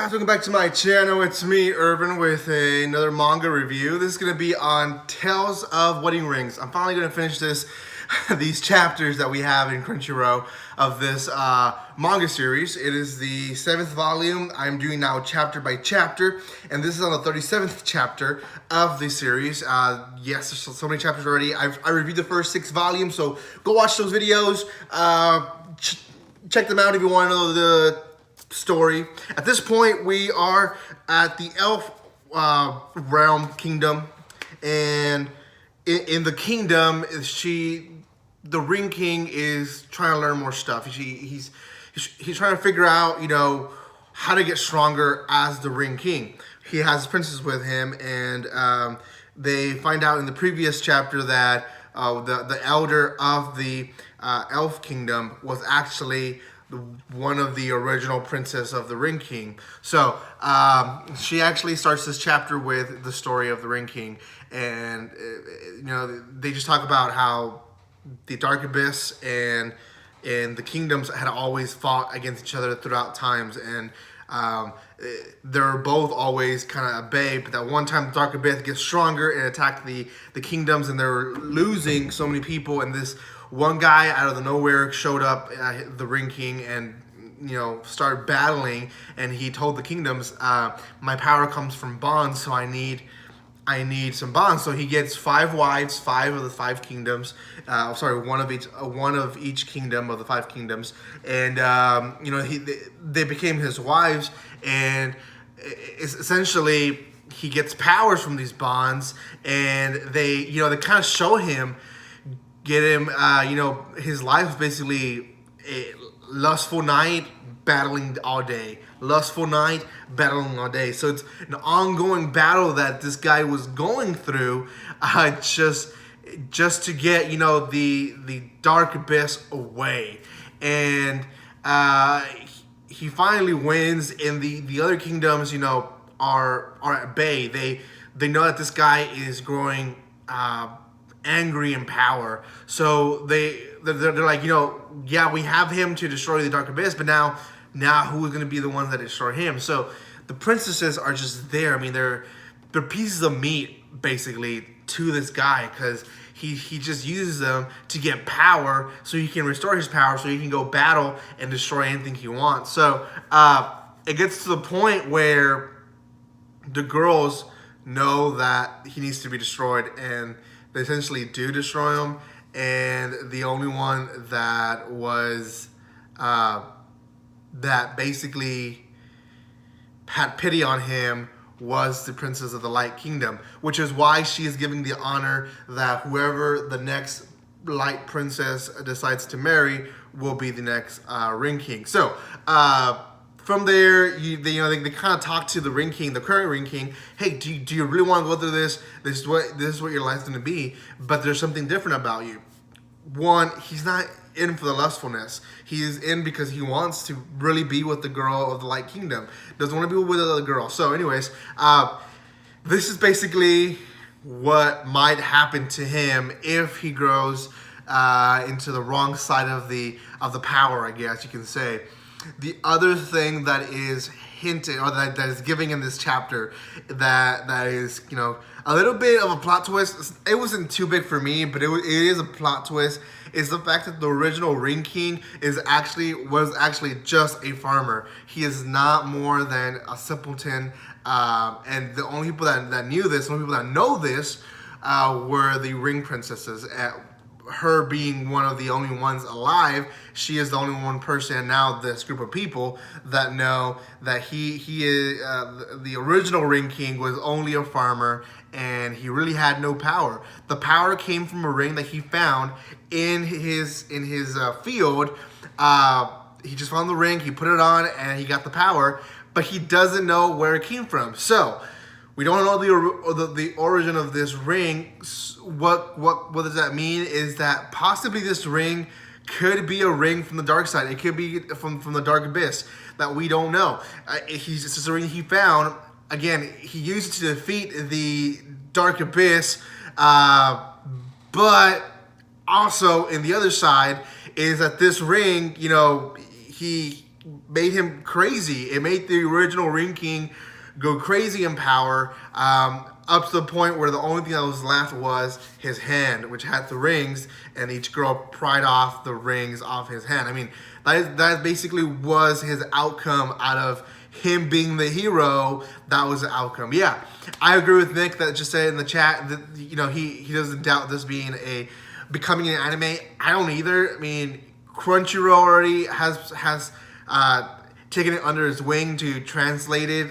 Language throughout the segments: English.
Welcome back to my channel. It's me, Urban, with another manga review. This is going to be on Tales of Wedding Rings. I'm finally going to finish these chapters that we have in Crunchyroll of this manga series. It is the 7th volume. I'm doing now chapter by chapter, and this is on the 37th chapter of the series. Yes, there's so many chapters already. I reviewed the first 6 volumes, so go watch those videos. Check them out if you want to know the story. At this point, we are at the elf realm kingdom, and in the kingdom, the Ring King is trying to learn more stuff. He's trying to figure out, how to get stronger as the Ring King. He has princess with him, and they find out in the previous chapter that the elder of the elf kingdom was actually one of the original princess of the Ring King. So she actually starts this chapter with the story of the Ring King, and they just talk about how the Dark Abyss and the kingdoms had always fought against each other throughout times, and they're both always kind of at bay. But that one time, the Dark Abyss gets stronger and attacked the kingdoms, and they're losing so many people. And this one guy out of the nowhere showed up, the Ring King, and started battling. And he told the kingdoms, "My power comes from bonds, so I need some bonds." So he gets 5 wives, 5 of the 5 kingdoms. One of each kingdom of the 5 kingdoms, and they became his wives, and essentially he gets powers from these bonds, and they kind of show him, get him, his life is basically a lustful night, battling all day. Lustful night, battling all day. So it's an ongoing battle that this guy was going through, just to get the Dark Abyss away, and he finally wins. And the other kingdoms are at bay. They know that this guy is growing angry in power, so they're like, yeah, we have him to destroy the Dark Abyss, but now who is going to be the ones that destroy him? So the princesses are just there. I mean, they're pieces of meat basically to this guy, because he just uses them to get power, so he can restore his power, so he can go battle and destroy anything he wants. So it gets to the point where the girls know that he needs to be destroyed, and they essentially do destroy him. And the only one that was that basically had pity on him was the Princess of the Light Kingdom, which is why she is giving the honor that whoever the next Light Princess decides to marry will be the next Ring King. So from there, they kind of talk to the Ring King, the current Ring King. Hey, do you really want to go through this? This is what your life's going to be. But there's something different about you. One, he's not in for the lustfulness. He is in because he wants to really be with the girl of the Light Kingdom. Doesn't want to be with another girl. So anyways, this is basically what might happen to him if he grows into the wrong side of the power, I guess you can say. The other thing that is hinted, or that is giving in this chapter, that is a little bit of a plot twist. It wasn't too big for me, but it is a plot twist, is the fact that the original Ring King was actually just a farmer. He is not more than a simpleton, and the only people that knew this, the only people that know this, were the Ring Princesses. Her being one of the only ones alive, she is the only one person, and now this group of people that know that he is the original Ring King was only a farmer, and he really had no power. The power came from a ring that he found in his field. He just found the ring, he put it on, and he got the power, but he doesn't know where it came from. So we don't know the origin of this ring. What does that mean? Is that possibly this ring could be a ring from the dark side. It could be from the Dark Abyss that we don't know. It's just a ring he found. Again, he used it to defeat the Dark Abyss, but also in the other side is that this ring, he made him crazy. It made the original Ring King go crazy in power, up to the point where the only thing that was left was his hand, which had the rings, and each girl pried off the rings off his hand. I mean, that basically was his outcome out of him being the hero. That was the outcome. Yeah, I agree with Nick that just said in the chat that, you know, he doesn't doubt this becoming an anime. I don't either. I mean, Crunchyroll already has taken it under his wing to translate it,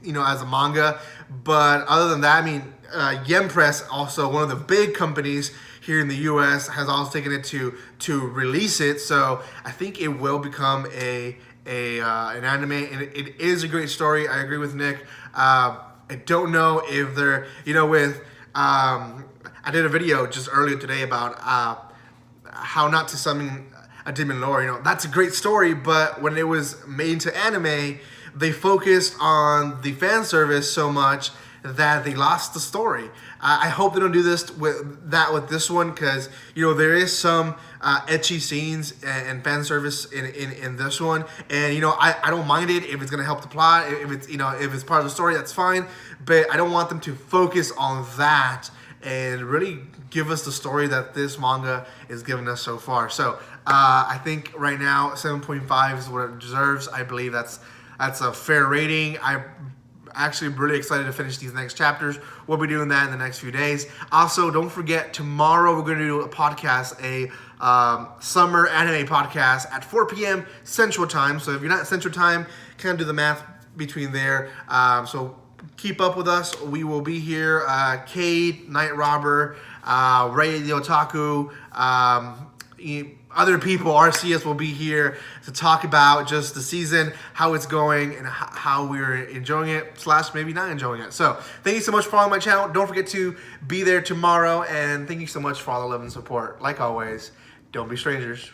you know, as a manga. But other than that, I mean, Yen Press, also one of the big companies here in the U.S., has also taken it to release it. So I think it will become an anime, and it is a great story. I agree with Nick. I don't know if they're, you know, with I did a video just earlier today about how not to summon a demon lord. You know, that's a great story, but when it was made into anime, they focused on the fan service so much that they lost the story. I hope they don't do this with this one, because, you know, there is some ecchi scenes and fan service in this one, and, you know, I don't mind it if it's gonna help the plot. If it's, you know, if it's part of the story, that's fine. But I don't want them to focus on that and really give us the story that this manga is giving us so far. So I think right now 7.5 is what it deserves. I believe that's a fair rating. I'm actually really excited to finish these next chapters. We'll be doing that in the next few days. Also, don't forget, tomorrow we're going to do a podcast, a summer anime podcast at 4 p.m. Central Time. So if you're not Central Time, kind of do the math between there. So keep up with us. We will be here. Cade, Night Robber, Ray the Otaku, other people, RCS, will be here to talk about just the season, how it's going, and how we're enjoying it, / maybe not enjoying it. So thank you so much for following my channel. Don't forget to be there tomorrow, and thank you so much for all the love and support. Like always, don't be strangers.